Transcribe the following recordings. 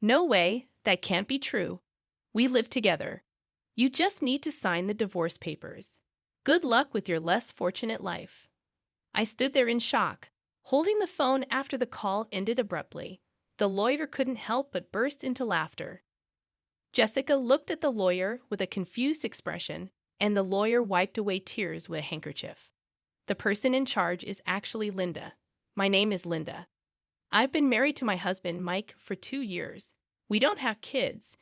No way, that can't be true. We live together. You just need to sign the divorce papers. Good luck with your less fortunate life. I stood there in shock, holding the phone after the call ended abruptly. The lawyer couldn't help but burst into laughter. Jessica looked at the lawyer with a confused expression, and the lawyer wiped away tears with a handkerchief. The person in charge is actually Linda. My name is Linda. I've been married to my husband, Mike, for 2 years. We don't have kids.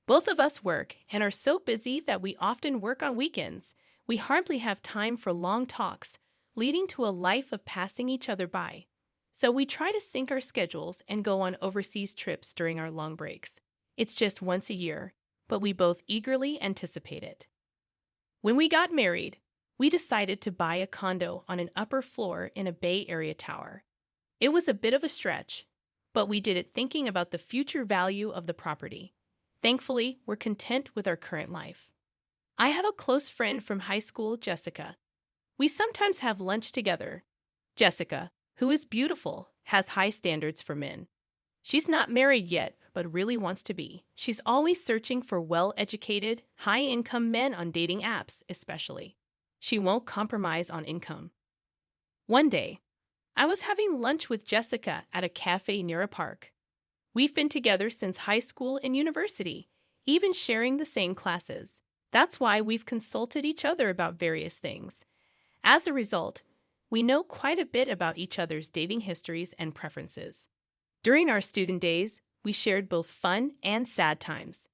Both of us work and are so busy that we often work on weekends. We hardly have time for long talks, leading to a life of passing each other by. So we try to sync our schedules and go on overseas trips during our long breaks. It's just once a year, but we both eagerly anticipate it. When we got married, we decided to buy a condo on an upper floor in a Bay Area tower. It was a bit of a stretch, but we did it thinking about the future value of the property. Thankfully, we're content with our current life. I have a close friend from high school, Jessica. We sometimes have lunch together. Jessica, who is beautiful, has high standards for men. She's not married yet, but really wants to be. She's always searching for well-educated, high-income men on dating apps, especially. She won't compromise on income. One day, I was having lunch with Jessica at a cafe near a park. We've been together since high school and university, even sharing the same classes. That's why we've consulted each other about various things. As a result, we know quite a bit about each other's dating histories and preferences. During our student days, we shared both fun and sad times.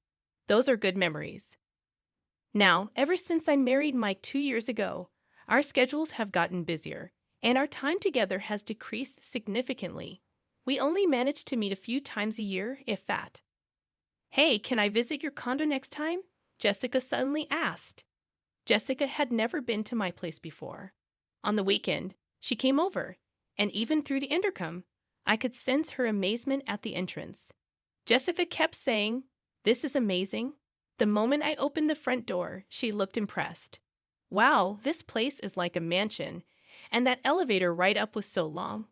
Those are good memories. Now, ever since I married Mike 2 years ago, our schedules have gotten busier, and our time together has decreased significantly. We only manage to meet a few times a year, if that. Hey, can I visit your condo next time? Jessica suddenly asked. Jessica had never been to my place before. On the weekend, she came over, and even through the intercom, I could sense her amazement at the entrance. Jessica kept saying, "This is amazing." The moment I opened the front door, she looked impressed. "Wow, this place is like a mansion, and that elevator right up was so long."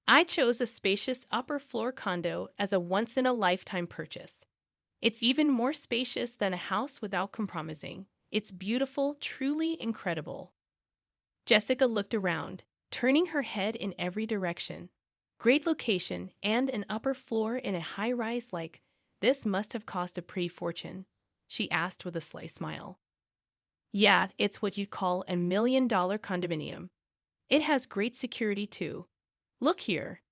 I chose a spacious upper floor condo as a once-in-a-lifetime purchase. It's even more spacious than a house without compromising. It's beautiful, truly incredible. Jessica looked around, turning her head in every direction. Great location and an upper floor in a high-rise like this must have cost a pretty fortune, she asked with a sly smile. Yeah, it's what you'd call a $1 million condominium. It has great security too. Look here.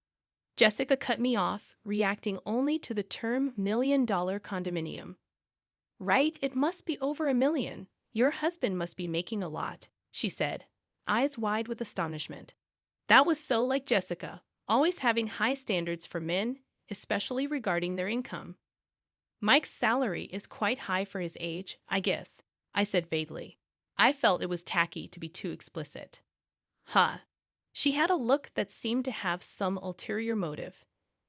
Jessica cut me off, reacting only to the term $1 million condominium. Right, it must be over $1 million. Your husband must be making a lot, she said, eyes wide with astonishment. That was so like Jessica, always having high standards for men, especially regarding their income. Mike's salary is quite high for his age, I guess, I said vaguely. I felt it was tacky to be too explicit. Huh. She had a look that seemed to have some ulterior motive.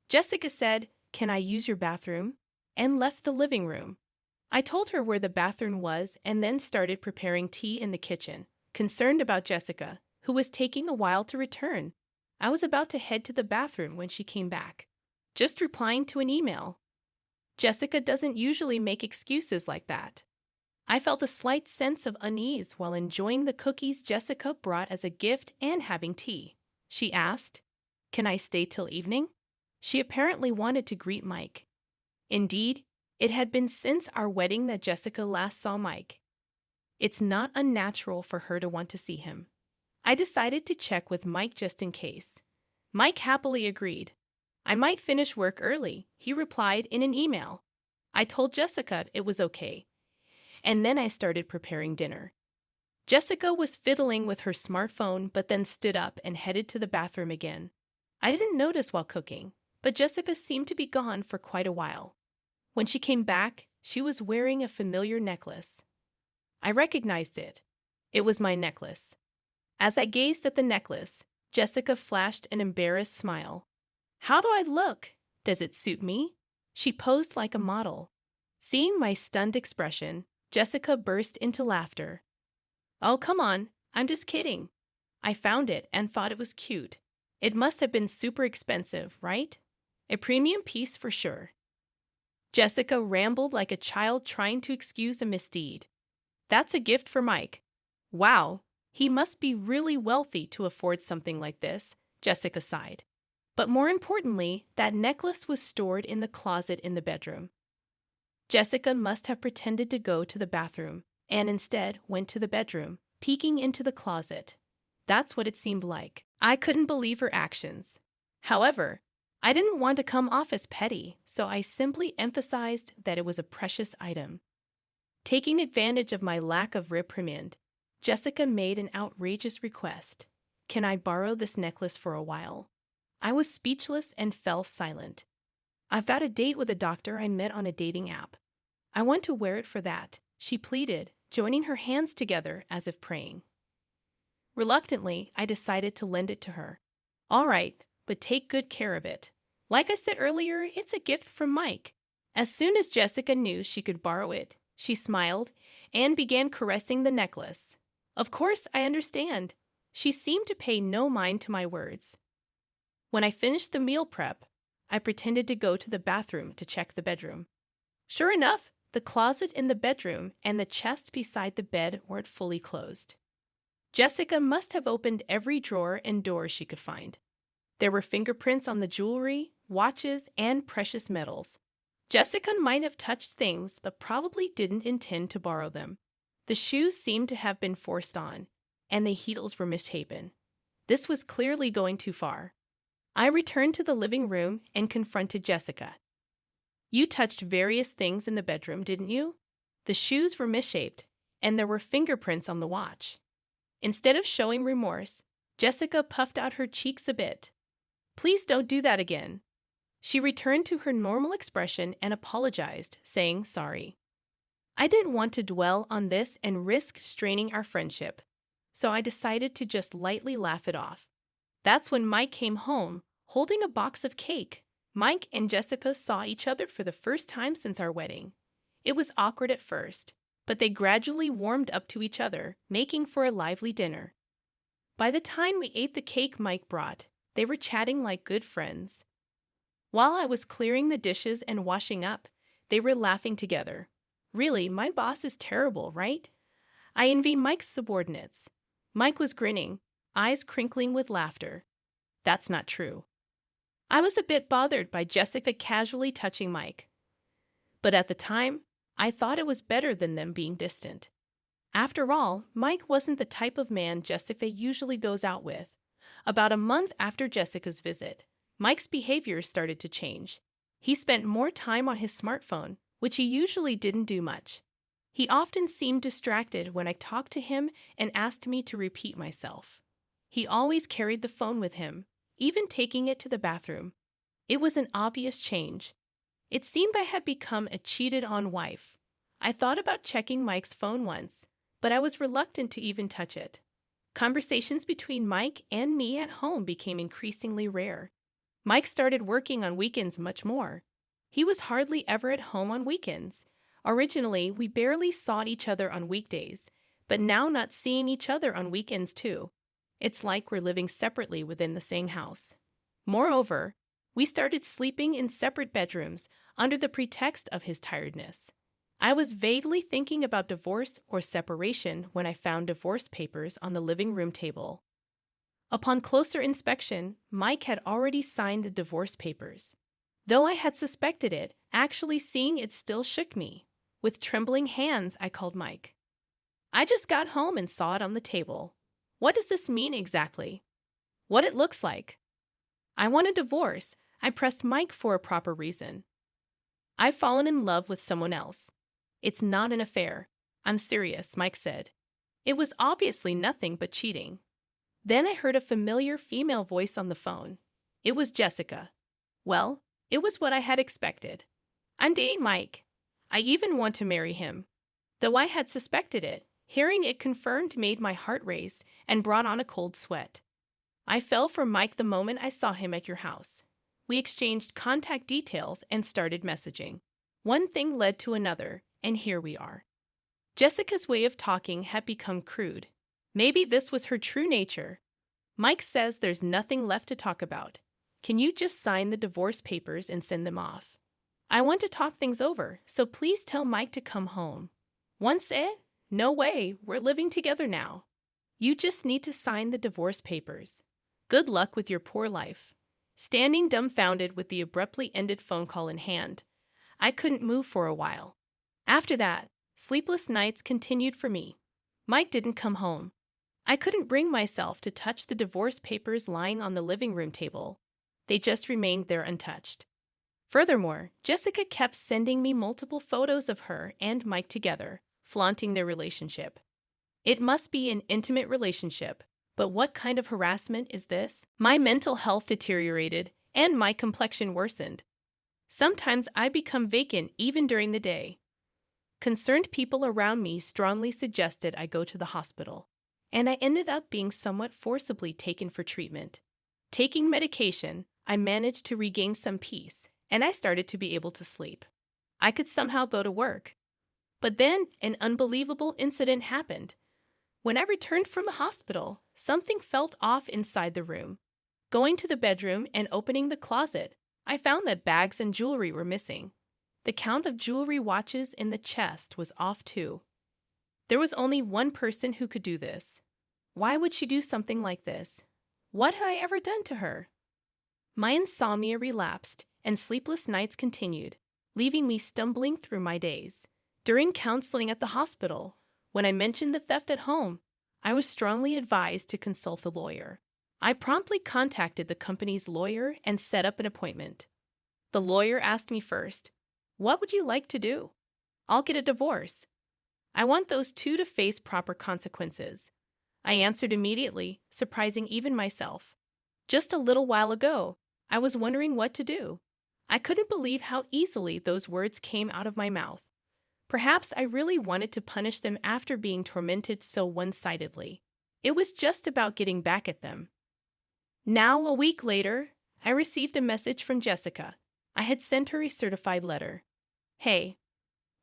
Jessica said, "Can I use your bathroom?" and left the living room. I told her where the bathroom was and then started preparing tea in the kitchen, concerned about Jessica, who was taking a while to return. I was about to head to the bathroom when she came back, just replying to an email. Jessica doesn't usually make excuses like that. I felt a slight sense of unease while enjoying the cookies Jessica brought as a gift and having tea. She asked, "Can I stay till evening?" She apparently wanted to greet Mike. Indeed, it had been since our wedding that Jessica last saw Mike. It's not unnatural for her to want to see him. I decided to check with Mike just in case. Mike happily agreed. I might finish work early, he replied in an email. I told Jessica it was okay, and then I started preparing dinner. Jessica was fiddling with her smartphone but then stood up and headed to the bathroom again. I didn't notice while cooking, but Jessica seemed to be gone for quite a while. When she came back, she was wearing a familiar necklace. I recognized it. It was my necklace. As I gazed at the necklace, Jessica flashed an embarrassed smile. "How do I look? Does it suit me?" She posed like a model. Seeing my stunned expression, Jessica burst into laughter. "Oh, come on, I'm just kidding. I found it and thought it was cute. It must have been super expensive, right? A premium piece for sure." Jessica rambled like a child trying to excuse a misdeed. That's a gift for Mike. Wow, he must be really wealthy to afford something like this, Jessica sighed. But more importantly, that necklace was stored in the closet in the bedroom. Jessica must have pretended to go to the bathroom, and instead went to the bedroom, peeking into the closet. That's what it seemed like. I couldn't believe her actions. However, I didn't want to come off as petty, so I simply emphasized that it was a precious item. Taking advantage of my lack of reprimand, Jessica made an outrageous request. Can I borrow this necklace for a while? I was speechless and fell silent. I've got a date with a doctor I met on a dating app. I want to wear it for that, she pleaded, joining her hands together as if praying. Reluctantly, I decided to lend it to her. All right, but take good care of it. Like I said earlier, it's a gift from Mike. As soon as Jessica knew she could borrow it, she smiled and began caressing the necklace. Of course, I understand. She seemed to pay no mind to my words. When I finished the meal prep, I pretended to go to the bathroom to check the bedroom. Sure enough, the closet in the bedroom and the chest beside the bed weren't fully closed. Jessica must have opened every drawer and door she could find. There were fingerprints on the jewelry, watches, and precious metals. Jessica might have touched things, but probably didn't intend to borrow them. The shoes seemed to have been forced on, and the heels were misshapen. This was clearly going too far. I returned to the living room and confronted Jessica. You touched various things in the bedroom, didn't you? The shoes were misshaped, and there were fingerprints on the watch. Instead of showing remorse, Jessica puffed out her cheeks a bit. Please don't do that again. She returned to her normal expression and apologized, saying sorry. I didn't want to dwell on this and risk straining our friendship, so I decided to just lightly laugh it off. That's when Mike came home, holding a box of cake. Mike and Jessica saw each other for the first time since our wedding. It was awkward at first, but they gradually warmed up to each other, making for a lively dinner. By the time we ate the cake Mike brought, they were chatting like good friends. While I was clearing the dishes and washing up, they were laughing together. Really, my boss is terrible, right? I envy Mike's subordinates. Mike was grinning, eyes crinkling with laughter. That's not true. I was a bit bothered by Jessica casually touching Mike. But at the time, I thought it was better than them being distant. After all, Mike wasn't the type of man Jessica usually goes out with. About a month after Jessica's visit, Mike's behavior started to change. He spent more time on his smartphone, which he usually didn't do much. He often seemed distracted when I talked to him and asked me to repeat myself. He always carried the phone with him, even taking it to the bathroom. It was an obvious change. It seemed I had become a cheated-on wife. I thought about checking Mike's phone once, but I was reluctant to even touch it. Conversations between Mike and me at home became increasingly rare. Mike started working on weekends much more. He was hardly ever at home on weekends. Originally, we barely saw each other on weekdays, but now not seeing each other on weekends too. It's like we're living separately within the same house. Moreover, we started sleeping in separate bedrooms under the pretext of his tiredness. I was vaguely thinking about divorce or separation when I found divorce papers on the living room table. Upon closer inspection, Mike had already signed the divorce papers. Though I had suspected it, actually seeing it still shook me. With trembling hands, I called Mike. I just got home and saw it on the table. What does this mean exactly? What it looks like? I want a divorce. I pressed Mike for a proper reason. I've fallen in love with someone else. It's not an affair. I'm serious, Mike said. It was obviously nothing but cheating. Then I heard a familiar female voice on the phone. It was Jessica. Well, it was what I had expected. I'm dating Mike. I even want to marry him. Though I had suspected it, hearing it confirmed made my heart race and brought on a cold sweat. I fell for Mike the moment I saw him at your house. We exchanged contact details and started messaging. One thing led to another, and here we are. Jessica's way of talking had become crude. Maybe this was her true nature. Mike says there's nothing left to talk about. Can you just sign the divorce papers and send them off? I want to talk things over, so please tell Mike to come home. Once eh? No way, we're living together now. You just need to sign the divorce papers. Good luck with your poor life. Standing dumbfounded with the abruptly ended phone call in hand, I couldn't move for a while. After that, sleepless nights continued for me. Mike didn't come home. I couldn't bring myself to touch the divorce papers lying on the living room table. They just remained there untouched. Furthermore, Jessica kept sending me multiple photos of her and Mike together, flaunting their relationship. It must be an intimate relationship, but what kind of harassment is this? My mental health deteriorated, and my complexion worsened. Sometimes I become vacant even during the day. Concerned people around me strongly suggested I go to the hospital, and I ended up being somewhat forcibly taken for treatment. Taking medication, I managed to regain some peace, and I started to be able to sleep. I could somehow go to work. But then an unbelievable incident happened. When I returned from the hospital, something felt off inside the room. Going to the bedroom and opening the closet, I found that bags and jewelry were missing. The count of jewelry watches in the chest was off too. There was only one person who could do this. Why would she do something like this? What had I ever done to her? My insomnia relapsed, and sleepless nights continued, leaving me stumbling through my days. During counseling at the hospital, when I mentioned the theft at home, I was strongly advised to consult a lawyer. I promptly contacted the company's lawyer and set up an appointment. The lawyer asked me first, "What would you like to do?" "I'll get a divorce. I want those two to face proper consequences." I answered immediately, surprising even myself. Just a little while ago, I was wondering what to do. I couldn't believe how easily those words came out of my mouth. Perhaps I really wanted to punish them after being tormented so one-sidedly. It was just about getting back at them. Now, a week later, I received a message from Jessica. I had sent her a certified letter. "Hey,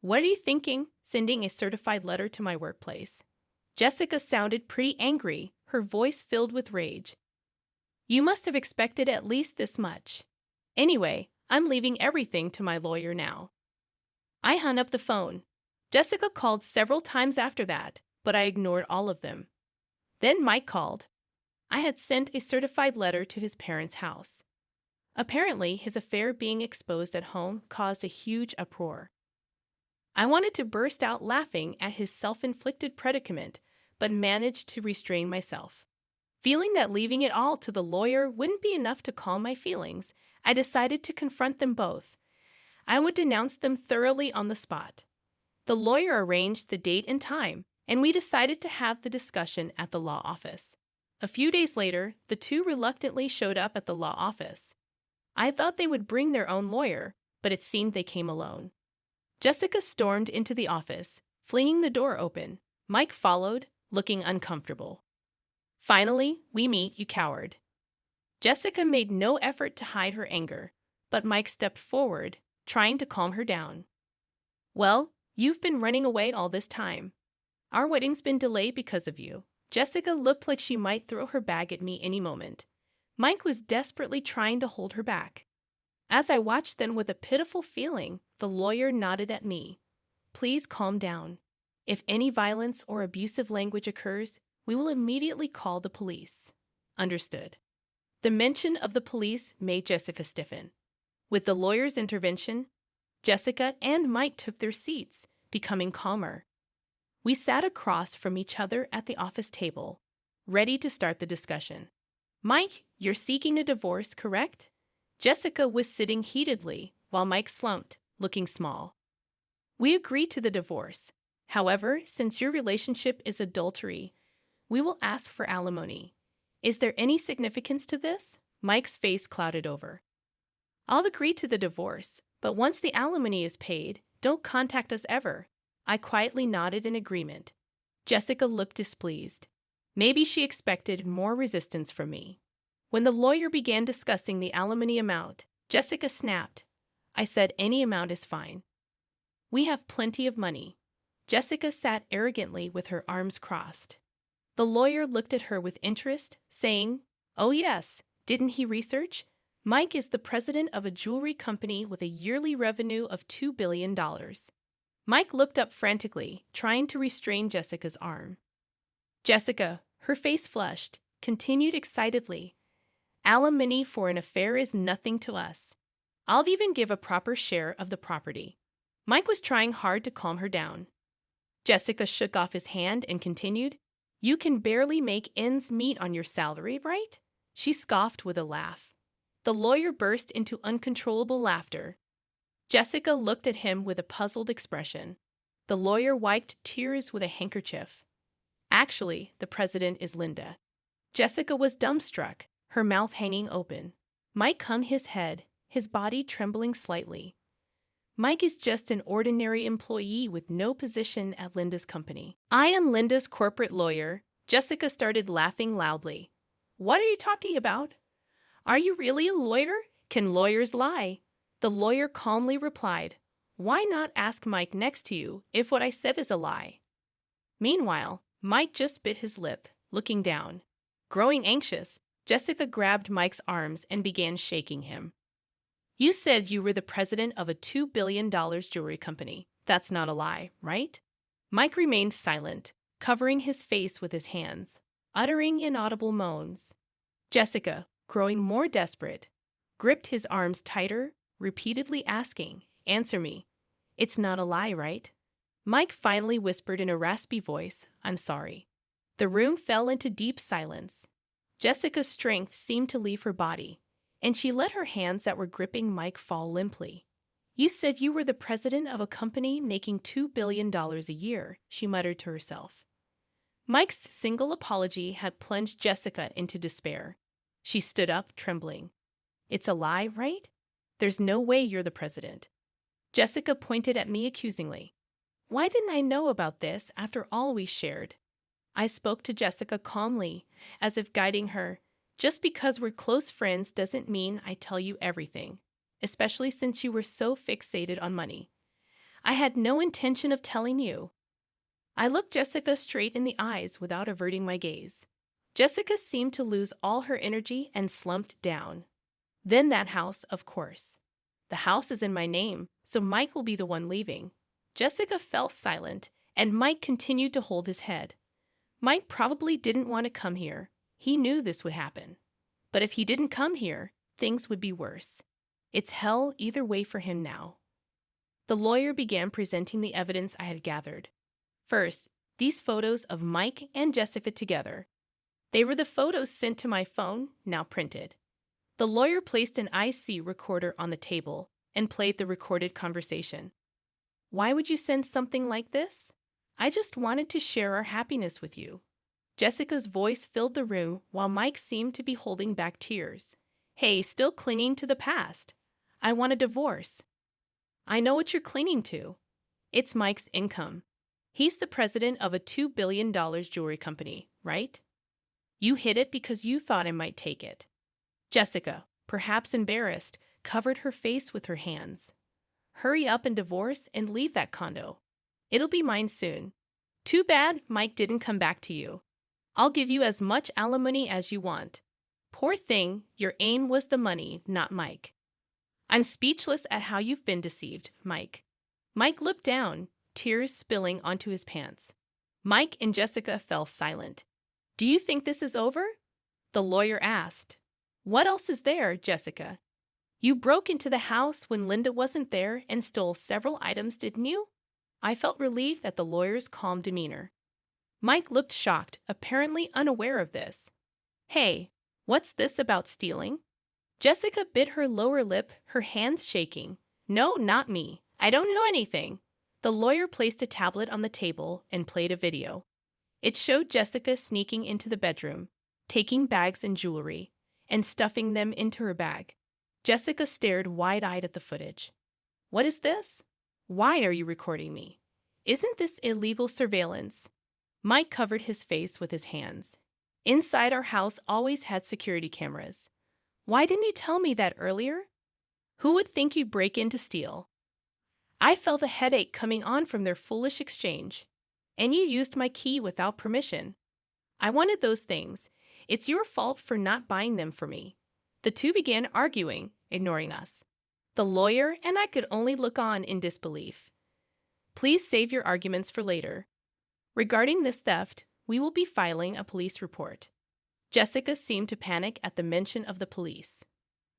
what are you thinking, sending a certified letter to my workplace?" Jessica sounded pretty angry, her voice filled with rage. "You must have expected at least this much. Anyway, I'm leaving everything to my lawyer now." I hung up the phone. Jessica called several times after that, but I ignored all of them. Then Mike called. I had sent a certified letter to his parents' house. Apparently, his affair being exposed at home caused a huge uproar. I wanted to burst out laughing at his self-inflicted predicament, but managed to restrain myself. Feeling that leaving it all to the lawyer wouldn't be enough to calm my feelings, I decided to confront them both. I would denounce them thoroughly on the spot. The lawyer arranged the date and time, and we decided to have the discussion at the law office. A few days later, the two reluctantly showed up at the law office. I thought they would bring their own lawyer, but it seemed they came alone. Jessica stormed into the office, flinging the door open. Mike followed, looking uncomfortable. "Finally, we meet, you coward." Jessica made no effort to hide her anger, but Mike stepped forward, trying to calm her down. "Well, you've been running away all this time. Our wedding's been delayed because of you." Jessica looked like she might throw her bag at me any moment. Mike was desperately trying to hold her back. As I watched them with a pitiful feeling, the lawyer nodded at me. "Please calm down. If any violence or abusive language occurs, we will immediately call the police." Understood. The mention of the police made Jessica stiffen. With the lawyer's intervention, Jessica and Mike took their seats, becoming calmer. We sat across from each other at the office table, ready to start the discussion. "Mike, you're seeking a divorce, correct?" Jessica was sitting heatedly, while Mike slumped, looking small. "We agree to the divorce. However, since your relationship is adultery, we will ask for alimony. Is there any significance to this?" Mike's face clouded over. "I'll agree to the divorce, but once the alimony is paid, don't contact us ever." I quietly nodded in agreement. Jessica looked displeased. Maybe she expected more resistance from me. When the lawyer began discussing the alimony amount, Jessica snapped. I said any amount is fine. "We have plenty of money." Jessica sat arrogantly with her arms crossed. The lawyer looked at her with interest, saying, "Oh yes, didn't he research? Mike is the president of a jewelry company with a yearly revenue of $2 billion. Mike looked up frantically, trying to restrain Jessica's arm. Jessica, her face flushed, continued excitedly. Alimony for an affair is nothing to us. I'll even give a proper share of the property. Mike was trying hard to calm her down. Jessica shook off his hand and continued, You can barely make ends meet on your salary, right? She scoffed with a laugh. The lawyer burst into uncontrollable laughter. Jessica looked at him with a puzzled expression. The lawyer wiped tears with a handkerchief. Actually, the president is Linda. Jessica was dumbstruck, her mouth hanging open. Mike hung his head, his body trembling slightly. Mike is just an ordinary employee with no position at Linda's company. I am Linda's corporate lawyer. Jessica started laughing loudly. What are you talking about? Are you really a lawyer? Can lawyers lie? The lawyer calmly replied, Why not ask Mike next to you if what I said is a lie? Meanwhile, Mike just bit his lip, looking down. Growing anxious, Jessica grabbed Mike's arms and began shaking him. You said you were the president of a $2 billion jewelry company. That's not a lie, right? Mike remained silent, covering his face with his hands, uttering inaudible moans. Jessica, growing more desperate, gripped his arms tighter, repeatedly asking, Answer me. It's not a lie, right? Mike finally whispered in a raspy voice, I'm sorry. The room fell into deep silence. Jessica's strength seemed to leave her body, and she let her hands that were gripping Mike fall limply. You said you were the president of a company making $2 billion a year, she muttered to herself. Mike's single apology had plunged Jessica into despair. She stood up, trembling. It's a lie, right? There's no way you're the president. Jessica pointed at me accusingly. Why didn't I know about this after all we shared? I spoke to Jessica calmly, as if guiding her. Just because we're close friends doesn't mean I tell you everything, especially since you were so fixated on money. I had no intention of telling you. I looked Jessica straight in the eyes without averting my gaze. Jessica seemed to lose all her energy and slumped down. Then that house, of course. The house is in my name, so Mike will be the one leaving. Jessica fell silent, and Mike continued to hold his head. Mike probably didn't want to come here. He knew this would happen. But if he didn't come here, things would be worse. It's hell either way for him now. The lawyer began presenting the evidence I had gathered. First, these photos of Mike and Jessica together. They were the photos sent to my phone, now printed. The lawyer placed an IC recorder on the table and played the recorded conversation. Why would you send something like this? I just wanted to share our happiness with you. Jessica's voice filled the room while Mike seemed to be holding back tears. Hey, still clinging to the past. I want a divorce. I know what you're clinging to. It's Mike's income. He's the president of a $2 billion jewelry company, right? You hid it because you thought I might take it. Jessica, perhaps embarrassed, covered her face with her hands. Hurry up and divorce and leave that condo. It'll be mine soon. Too bad Mike didn't come back to you. I'll give you as much alimony as you want. Poor thing, your aim was the money, not Mike. I'm speechless at how you've been deceived, Mike. Mike looked down, tears spilling onto his pants. Mike and Jessica fell silent. Do you think this is over? The lawyer asked. What else is there, Jessica? You broke into the house when Linda wasn't there and stole several items, didn't you? I felt relieved at the lawyer's calm demeanor. Mike looked shocked, apparently unaware of this. Hey, what's this about stealing? Jessica bit her lower lip, her hands shaking. No, not me. I don't know anything. The lawyer placed a tablet on the table and played a video. It showed Jessica sneaking into the bedroom, taking bags and jewelry, and stuffing them into her bag. Jessica stared wide-eyed at the footage. What is this? Why are you recording me? Isn't this illegal surveillance? Mike covered his face with his hands. Inside our house always had security cameras. Why didn't you tell me that earlier? Who would think you'd break in to steal? I felt a headache coming on from their foolish exchange. And you used my key without permission. I wanted those things. It's your fault for not buying them for me. The two began arguing, ignoring us. The lawyer and I could only look on in disbelief. Please save your arguments for later. Regarding this theft, we will be filing a police report. Jessica seemed to panic at the mention of the police.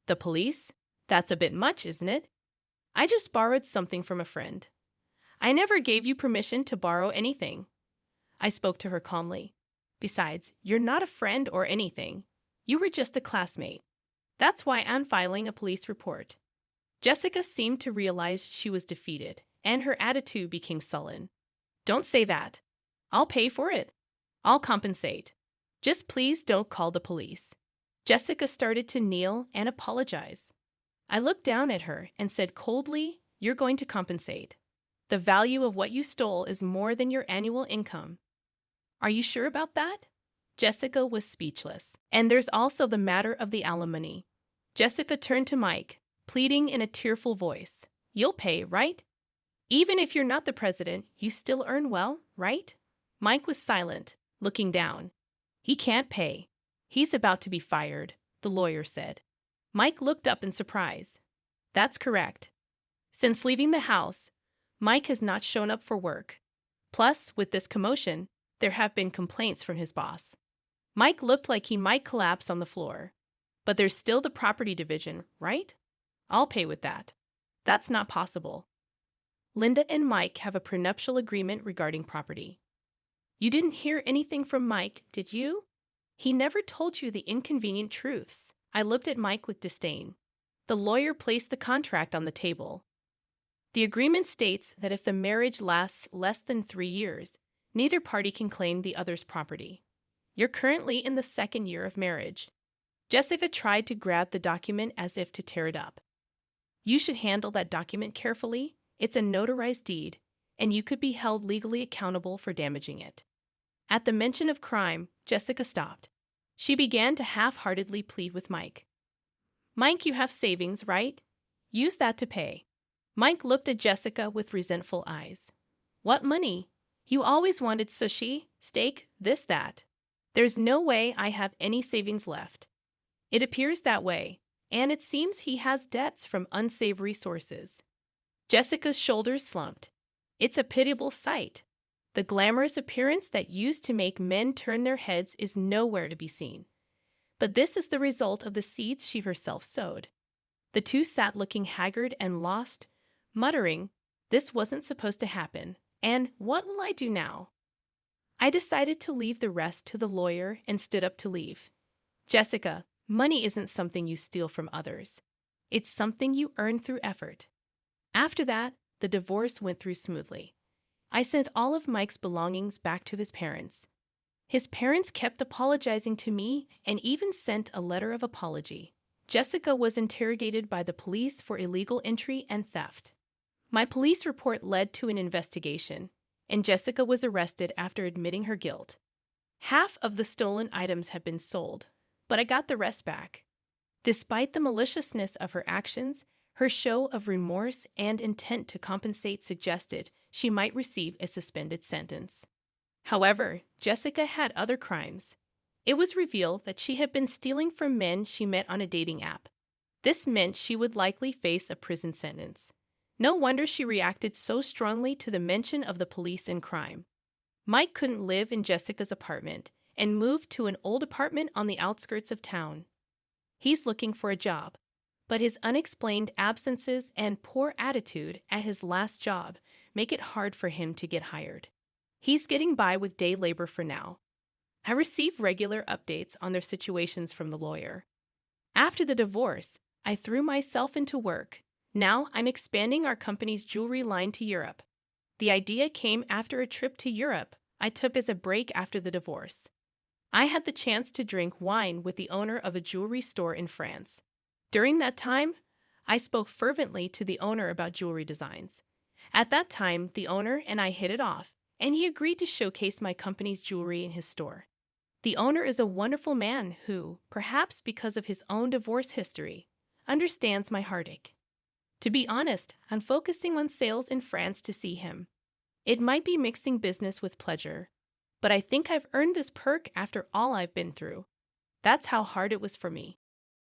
The police? That's a bit much, isn't it? I just borrowed something from a friend. I never gave you permission to borrow anything. I spoke to her calmly. Besides, you're not a friend or anything. You were just a classmate. That's why I'm filing a police report. Jessica seemed to realize she was defeated, and her attitude became sullen. Don't say that. I'll pay for it. I'll compensate. Just please don't call the police. Jessica started to kneel and apologize. I looked down at her and said coldly, "You're going to compensate. The value of what you stole is more than your annual income." Are you sure about that? Jessica was speechless. And there's also the matter of the alimony. Jessica turned to Mike, pleading in a tearful voice. You'll pay, right? Even if you're not the president, you still earn well, right? Mike was silent, looking down. He can't pay. He's about to be fired, the lawyer said. Mike looked up in surprise. That's correct. Since leaving the house, Mike has not shown up for work. Plus, with this commotion, there have been complaints from his boss. Mike looked like he might collapse on the floor. But there's still the property division, right? I'll pay with that. That's not possible. Linda and Mike have a prenuptial agreement regarding property. You didn't hear anything from Mike, did you? He never told you the inconvenient truths. I looked at Mike with disdain. The lawyer placed the contract on the table. The agreement states that if the marriage lasts less than 3 years, neither party can claim the other's property. You're currently in the 2nd year of marriage. Jessica tried to grab the document as if to tear it up. You should handle that document carefully. It's a notarized deed, and you could be held legally accountable for damaging it. At the mention of crime, Jessica stopped. She began to half-heartedly plead with Mike. Mike, you have savings, right? Use that to pay. Mike looked at Jessica with resentful eyes. What money? You always wanted sushi, steak, this, that. There's no way I have any savings left. It appears that way, and it seems he has debts from unsavory sources. Jessica's shoulders slumped. It's a pitiable sight. The glamorous appearance that used to make men turn their heads is nowhere to be seen. But this is the result of the seeds she herself sowed. The two sat looking haggard and lost, muttering, "This wasn't supposed to happen, and what will I do now?" I decided to leave the rest to the lawyer and stood up to leave. Jessica, money isn't something you steal from others. It's something you earn through effort. After that, the divorce went through smoothly. I sent all of Mike's belongings back to his parents. His parents kept apologizing to me and even sent a letter of apology. Jessica was interrogated by the police for illegal entry and theft. My police report led to an investigation, and Jessica was arrested after admitting her guilt. Half of the stolen items had been sold, but I got the rest back. Despite the maliciousness of her actions, her show of remorse and intent to compensate suggested she might receive a suspended sentence. However, Jessica had other crimes. It was revealed that she had been stealing from men she met on a dating app. This meant she would likely face a prison sentence. No wonder she reacted so strongly to the mention of the police and crime. Mike couldn't live in Jessica's apartment and moved to an old apartment on the outskirts of town. He's looking for a job, but his unexplained absences and poor attitude at his last job make it hard for him to get hired. He's getting by with day labor for now. I receive regular updates on their situations from the lawyer. After the divorce, I threw myself into work. Now I'm expanding our company's jewelry line to Europe. The idea came after a trip to Europe I took as a break after the divorce. I had the chance to drink wine with the owner of a jewelry store in France. During that time, I spoke fervently to the owner about jewelry designs. At that time, the owner and I hit it off, and he agreed to showcase my company's jewelry in his store. The owner is a wonderful man who, perhaps because of his own divorce history, understands my heartache. To be honest, I'm focusing on sales in France to see him. It might be mixing business with pleasure, but I think I've earned this perk after all I've been through. That's how hard it was for me.